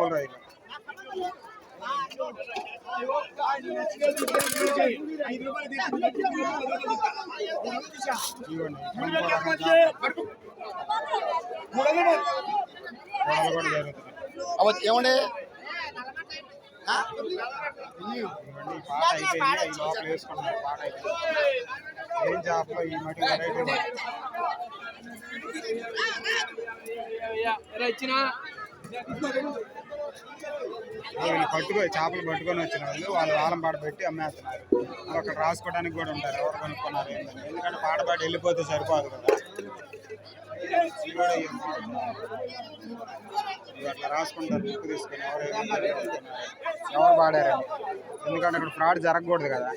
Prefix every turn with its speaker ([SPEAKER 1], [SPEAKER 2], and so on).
[SPEAKER 1] అప్పుల రైలు.
[SPEAKER 2] ఏమండి
[SPEAKER 1] పాట అయిపోయింది, ఈ లోపల వేసుకుంటున్నారు. పాట అయిపోయింది. ఏం చేపలో ఈ మట్టి వెరైటీ వీళ్ళు చేపలు పట్టుకొని వచ్చిన వాళ్ళు వారం పాట పెట్టి అమ్మేస్తున్నారు. అక్కడ రాసుకోవడానికి కూడా ఉంటారు ఎవరు కొనుక్కున్నారు ఏంటని. ఎందుకంటే పాట పాట వెళ్ళిపోతే సరిపోదు కదా, అట్లా రాసుకుంటారు బుక్ తీసుకొని ఎవరు పాడారని. ఎందుకంటే అక్కడ ఫ్రాడ్ జరగకూడదు కదా.